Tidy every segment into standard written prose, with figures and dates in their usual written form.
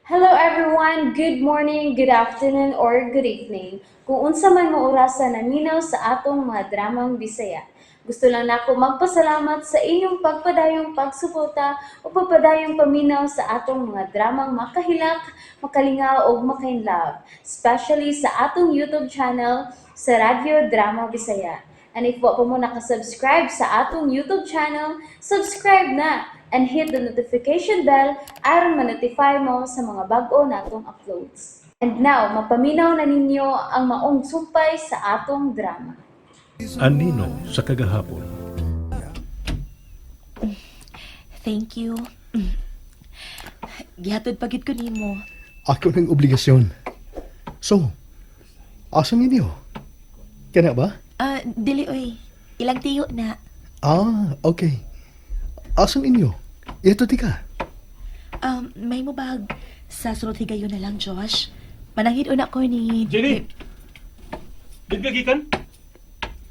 Hello everyone, good morning, good afternoon, or good evening. Kung unsa man mo orasan naminaw sa atong mga dramang Bisaya. Gusto lang nako magpasalamat sa inyong pagpadayong pagsuporta o pagpadayong paminaw sa atong mga dramang makahilak, makalingaw o makainlove, especially sa atong YouTube channel sa Radyo Drama Bisaya. And if wa pa mo nakasubscribe sa atong YouTube channel, subscribe na and hit the notification bell aron ma-notify mo sa mga bag-o natong uploads. And now, mapaminaw na ninyo ang maong sumpay sa atong drama. Anino sa kagahapon. Thank you. Gihatod pagid ko nimo. Ako ng obligasyon. So, asan ninyo? Kana ba? Dili oy. Ilang tiyo na. Okay. Asan inyo? Ito di ka. May mubag sa sunod higayon na lang, Josh. Manangid una ko ni Jenny! Nagkagikan?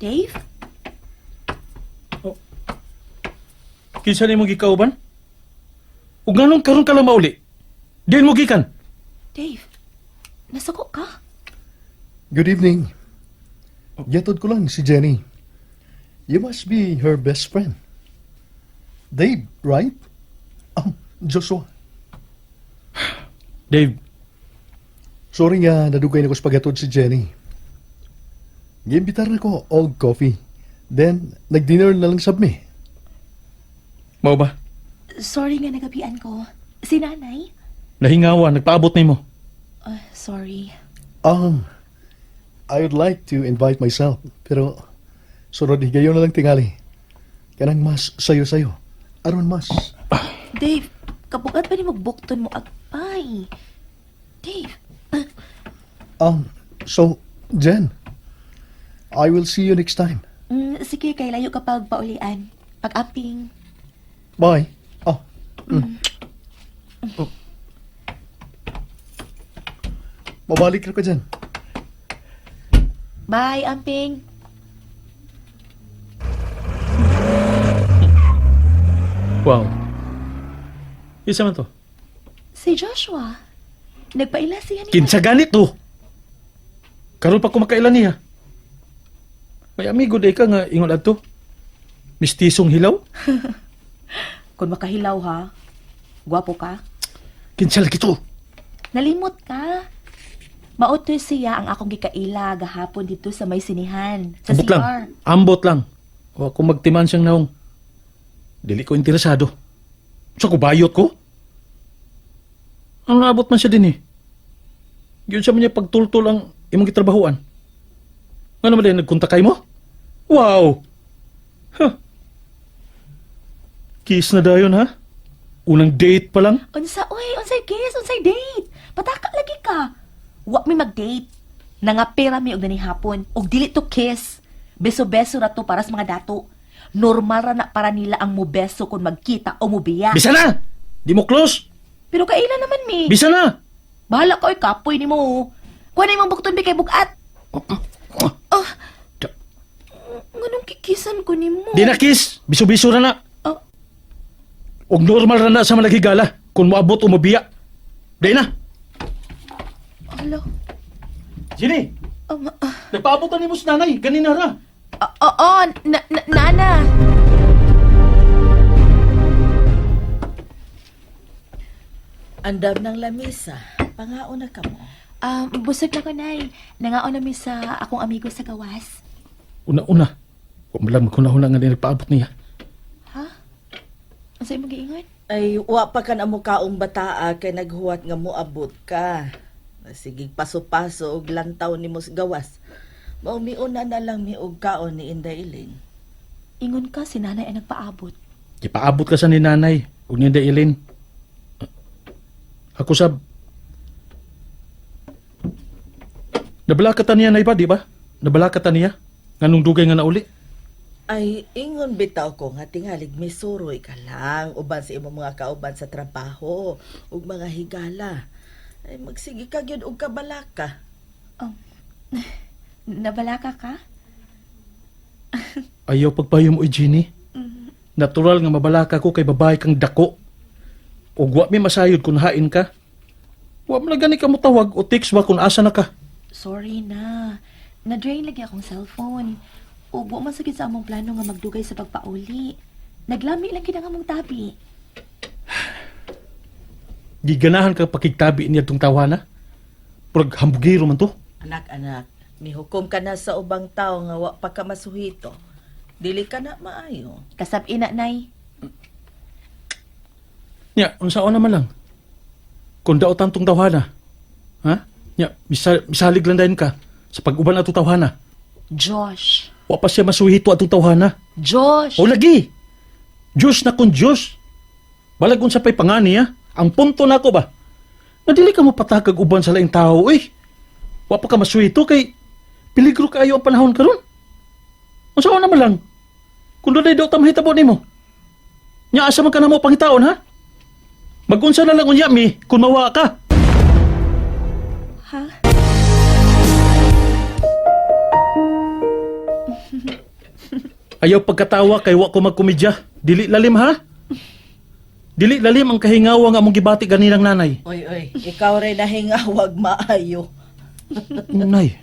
Dave? Kinsa ni mo gikauban? Ug nganong karon ka lang mauli? Diin mo gikan? Dave? Nasuko ka? Good evening. Yatod ko lang si Jenny. You must be her best friend. Dave, right? Joshua. Dave, Sorry nga, nadugay na ko sa pagatod si Jenny. Giimbitar na ko og coffee. Then, nag-dinner na lang sabmi. mao ba? Sorry nga nagabian ko. Si nanay? Nahingawa, nagpaabot nimo. Sorry. I would like to invite myself, pero sunod higayon na lang tingali. Kanang mas sayo-sayo. Aron mas. Dave, kabugat pa ni magbukton mo agpay. Dave, So, Jen, I will see you next time. sige kay layo kapag paulian. Pag-aping. Bye. Mabalik na ka dyan. Bye, amping. Wow. Isa man to? Si Joshua. Nagpaila siya niya. Kinsa ganito? Karon pa ko makailan niya. May amigo day ka nga ingon adto. Mistisong hilaw? Kung makahilaw ha, gwapo ka. Kinsa lagi to? Nalimot ka. Mautoy siya ang akong gikaila gahapon dito sa may sinihan. Sa Ambot lang. CR. Ambot lang. O kung magtiman siyang naong. Dili ko interesado. Sa ko bayot ko? Ang naabot man siya din eh. Yun siya man niya pagtultol ang imong gitrabahuan. Ano naman din, nagkontakay mo? Wow! Huh. Kiss na dayon ha? Unang date pa lang? Unsay kiss, unsay date. Pataka lagi ka. Wa mi mag-date. Nangapera mi og dani hapon. Og dili to kiss. Beso-beso ra to para sa mga dato. Normal ra na para nila ang mubeso kung magkita o mubiya. Bisa na! Di mo close! Pero kailan naman mi? Bisa na! Bahala ko kapoy ni mo. Kuha na yung bukton bi kay bugat. Nganong kikisan ko ni mo? Di na kiss! Biso-biso na na! Oh. Og normal ra na sa malagigala kung moabot o mabiya. Di na! Alo. Sini! Nagpaabotan ni mo sa nanay. Ganina ra. Oo, nana. Andam ng lamisa. Pangaon na ka mo. Busog na ko, Nay. Nangaon namin sa akong amigo sa gawas. Una-una. Kung malang magkunahuna nga din nagpaabot niya. Ha? Ang sa'yo mag-iingon? Ay, wa pa ka na mo kaong bataa kay naghuwat nga mo abot ka. Sige, paso-paso og lantaw ni mo sa gawas. Maumiuna na lang mi og kaon ni Inday Iling. Ingon ka, si nanay ang nagpaabot. Ipaabot ka sa ni nanay. Kung ni Dailin. Ako sab. Nabalakatan niya na iba, di ba? Nabalakatan niya. Nganong dugay nga nauli. Ay, ingon bitaw ko nga tingalig may suroy ka lang uban sa imong mga kauban sa trabaho ug mga higala. Ay, magsige ka gyud og kabalaka. Nabalaka ka? Ayaw pagpayom o Jenny. Natural nga mabalaka ko kay babae kang dako. Ug wa mi masayod kung hain ka. Wa mo na gani ka mo tawag o text ba kung asa na ka. Sorry na. Na-drain lagi akong cellphone. Ug wa man sagid sa among plano nga magdugay sa pagpauli. Naglami lang gid ang among tabi. Giganahan ka pakigtabi niya itong tawana. Purag hambugiro man to. Anak, mihukom ka na sa ubang tao nga wa pa ka masuhito. Dili ka na maayo. Kasab ina nay. Nya, unsaon naman lang. Kung daotan tong tawhana. Ha? Nya, misalig lang dahin ka sa pag-uban atong tawhana. Josh. Wa pa siya masuhito atong tawhana. Josh. O lagi. Diyos na kung Diyos. Balag kung sa pa'y pangani ha. Ang punto na ko ba? Nadili ka mo patagag uban sa laing tao eh. Wa pa ka masuhito kay peligro kayo ang panahon karon. Unsaon naman lang. Kung doon daw tamahitabo nimo. Nya asa man ka na mo pangitaon ha? Magunsa na lang unya mi kung mawa ka. Ha? Ayaw pagkatawa kay wa ko magkomedya. Dili lalim ha? Dili lalim ang kahingawa nga mong gibati ganinang nanay. Oy, ikaw rin na hingawag maayo. Nay.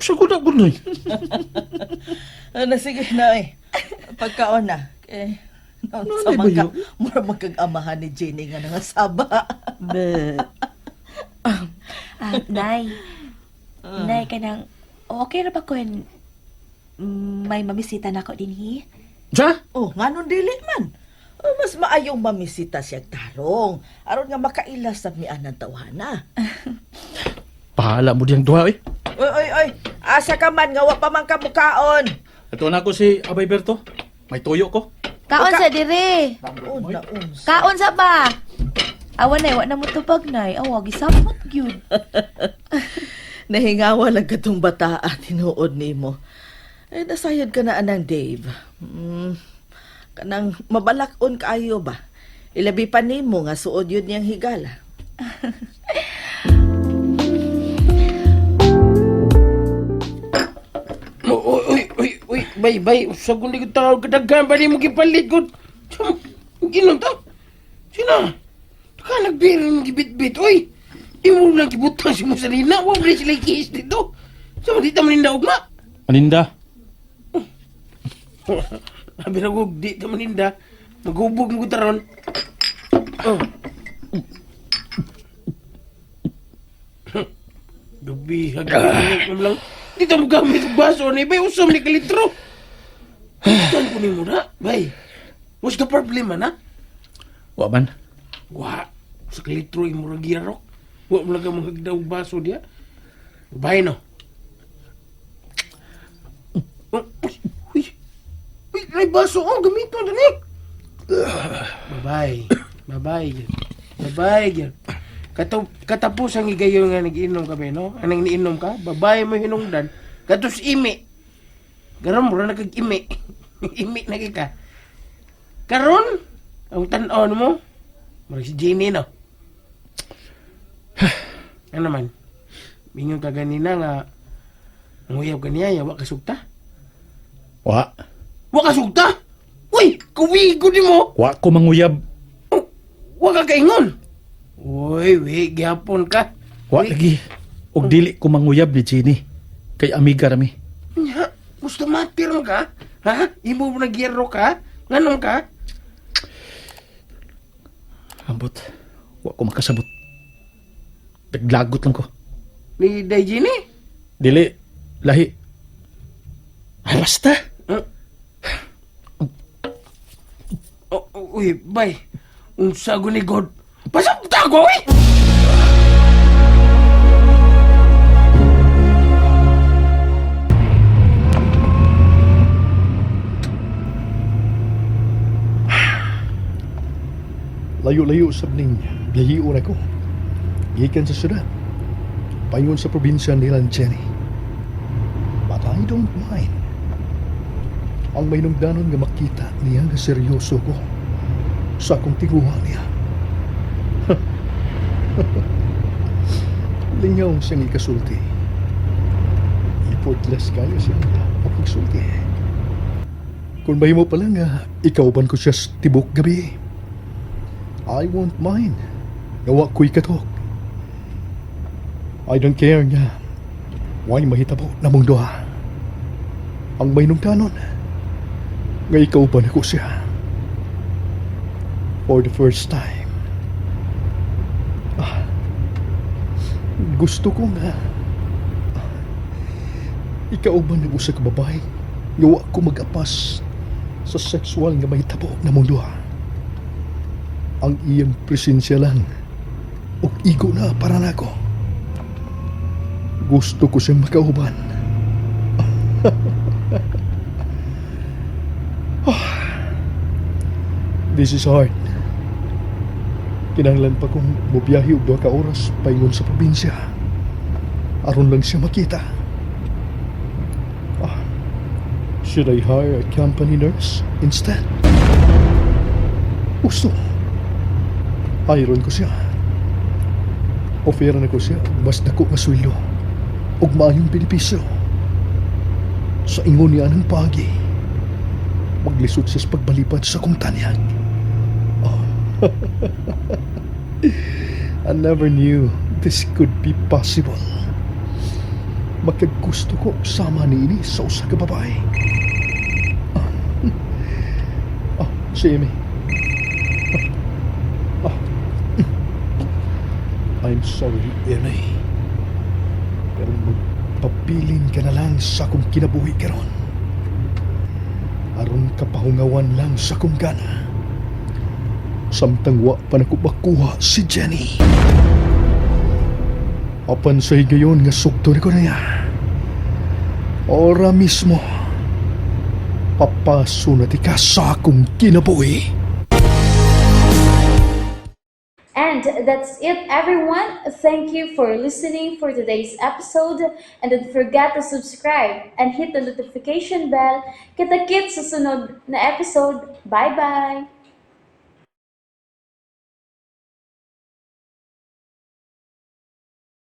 Sagod ako nay. Ano, sige na eh. Pagkaon na. Sa Nanay ba mga yun? mura magkag-amahan ni Jenny nga nangasaba. Nay. Nay, kanang, okay na ba kung may mamisita na ako din, hi? Sa? Oh, nga nun dili man. Oh, mas maayong mamisita siya tarong. Aron nga makailas sa mian ng tawhana. Pahala mo diyang duha eh. Oy. Asa ka man, nga wa pa man ka mukaon. Ito na ko si Abay Berto. May tuyo ko. Kaon sa dire. Naon. Kaon sa ba? Awan nay, wa na mo tubag nay. Awa, gisapot gyud. Nahingawa lang katong bata at tinuod nimo. Nasayod ka na anang Dave. Kanang mabalakon kaayo ba? Ilabi pa nimo nga suod yun niyang higala. Uy, bay, sa kundi ko tawag kadaghan ba ni mo gipalit ko? Ginom to? Sino? Ka nagbiro ng gibit-bit, uy! Di mo lang gibutang si Musalina, huwag rin sila ikihis dito. Sa matita maninda ugma. Aninda. Sabi na ko, di ta maninda. Magubog mo taron. Oh. Gabi, hagawin mo lang. Di ta mo gamit ang baso ni bay, usom ni kalitro. Saan ko ni mo na, bay? What's the problem, na? Wa man. Wa, sa kalitro yung murag yarok. Wa mo lang ka maghagdaw baso diya. Bay, no? Uy, may baso ko, gamit mo dali. Babay, yan. Katapos ang igayo nga nag-inom kami, no? Anong niinom ka? Babae mo hinungdan. Katos imi. Garam mo na kag-imi. Imi na ka. Karon, ang tan-on mo, marag si Jenny, no? Ano naman? Mingon ka ganina nga, nguyab ka niya, yawa ka sugta? Wa. Wa ka sugta? Uy, kuwigo di mo! Wa ko manguyab. Wa ka kaingon! Uy, gyapon ka. Wa lagi. Og dili ko manguyab ni Jenny. Kay amiga rami. Nya, gusto matir mo ka? Ha? Imo mo nagyero ka? Nganong ka? Ambot. Wa ko makasabot. Naglagot lang ko. Ni Jenny? Dili. Lahi. Ay, basta. Uy, bay. Unsa ni God. Pasok tago, uy! Layo-layo sab ning biyahion ako. Gikan sa syudad. Paingon sa probinsya nila Jenny. But I don't mind. Ang may nungdanon nga makita niya nga seryoso ko sa akong tiguha niya. Lingaw siyang ikasulti. Effortless kayo siya pagsulti. Kung mahimo pa lang nga, ikauban ko siya sa tibok gabi. I won't mind. Gawa ko'y katok. I don't care nga. Why mahitabo na mong duha. Ang may nungtanon, nga ikaw ba na ko siya? For the first time. Gusto ko nga. Ikaw ba na usa ka babae? Nga wa ko mag-apas sa sexual nga mahitabo na mong duha. Ang iyang presensya lang o igo na para nako. Gusto ko siyang makauban. This is hard. Kinahanglan pa kong mubiyahe og 2 ka oras paingon sa probinsya. Aron lang siya makita. Should I hire a company nurse instead? Gusto. Hayron ko siya. Oferan ako siya mas dako nga sweldo ug maayong benepisyo. Sa ingon niya ng pagi, maglisod siya sa pagbalipad sa kong tanyag. I never knew this could be possible. Magkagusto ko sama ni ini sa usa ka babae. Si Amy. I'm sorry, Amy. Pero magpabilin ka na lang sa akong kinabuhi karon. Aron kapahungawan lang sa akong gana. Samtang wa pa nako makuha si Jenny. Apan sa higayon nga sugto ko na niya. Ora mismo, papaso na ti ka sa akong kinabuhi. And that's it, everyone. Thank you for listening for today's episode. And don't forget to subscribe and hit the notification bell. Kita-kits sa sunod na episode. Bye-bye!